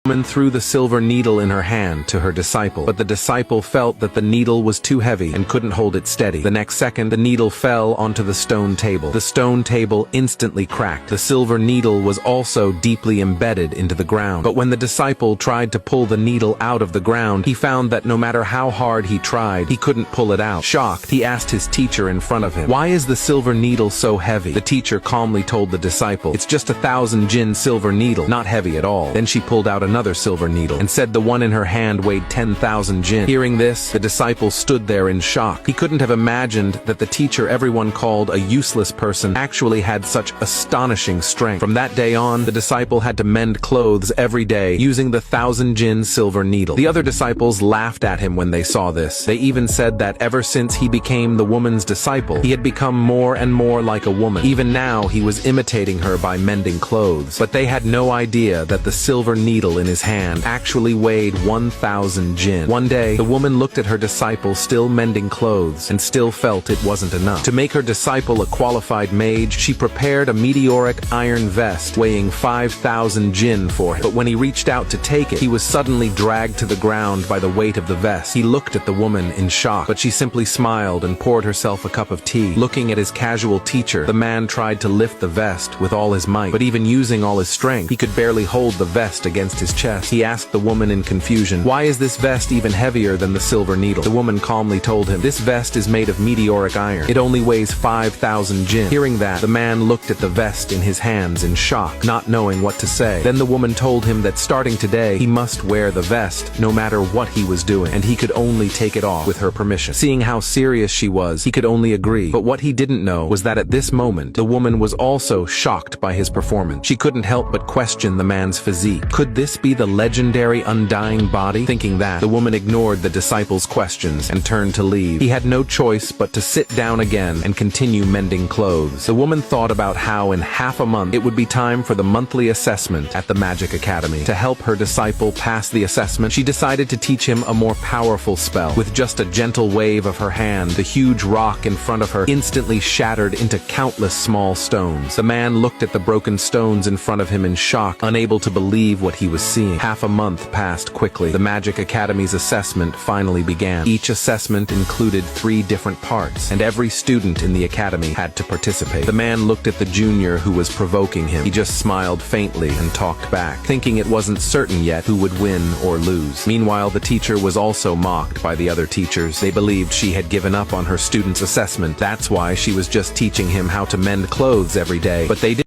woman threw the silver needle in her hand to her disciple, but the disciple felt that the needle was too heavy and couldn't hold it steady. The next second, the needle fell onto the stone table. The stone table instantly cracked. The silver needle was also deeply embedded into the ground. But when the disciple tried to pull the needle out of the ground, he found that no matter how hard he tried, he couldn't pull it out. Shocked, he asked his teacher in front of him, "Why is the silver needle so heavy?" The teacher calmly told the disciple, "It's just 1,000 jinn silver needle, not heavy at all." Then she pulled out another silver needle and said the one in her hand weighed 10,000 jinn. Hearing this, the disciple stood there in shock. He couldn't have imagined that the teacher everyone called a useless person actually had such astonishing strength. From that day on, the disciple had to mend clothes every day using the 1,000 jinn silver needle. The other disciples laughed at him when they saw this. They even said that ever since he became the woman's disciple, he had become more and more like a woman. Even now, he was imitating her by mending clothes. But they had no idea that the silver needle in his hand actually weighed 1,000 jinn. One day, the woman looked at her disciple still mending clothes and still felt it wasn't enough. To make her disciple a qualified mage, she prepared a meteoric iron vest weighing 5,000 jinn for him. But when he reached out to take it, he was suddenly dragged to the ground by the weight of the vest. He looked at the woman in shock, but she simply smiled and poured herself a cup of tea. Looking at his casual teacher, the man tried to lift the vest with all his might, but even using all his strength, he could barely hold the vest against his chest. He asked the woman in confusion, "Why is this vest even heavier than the silver needle?" The woman calmly told him, "This vest is made of meteoric iron. It only weighs 5,000 jinn." Hearing that, the man looked at the vest in his hands in shock, not knowing what to say. Then the woman told him that starting today, he must wear the vest no matter what he was doing, and he could only take it off with her permission. Seeing how serious she was, he could only agree. But what he didn't know was that at this moment, the woman was also shocked by his performance. She couldn't help but question the man's physique. Could this be the legendary undying body? Thinking that, the woman ignored the disciple's questions and turned to leave. He had no choice but to sit down again and continue mending clothes. The woman thought about how in half a month it would be time for the monthly assessment at the Magic Academy. To help her disciple pass the assessment, she decided to teach him a more powerful spell. With just a gentle wave of her hand, the huge rock in front of her instantly shattered into countless small stones. The man looked at the broken stones in front of him in shock, unable to believe what he was seeing. Half a month passed quickly. The Magic Academy's assessment finally began. Each assessment included 3 different parts, and every student in the academy had to participate. The man looked at the junior who was provoking him. He just smiled faintly and talked back, thinking it wasn't certain yet who would win or lose. Meanwhile, the teacher was also mocked by the other teachers. They believed she had given up on her student's assessment. That's why she was just teaching him how to mend clothes every day. But they didn't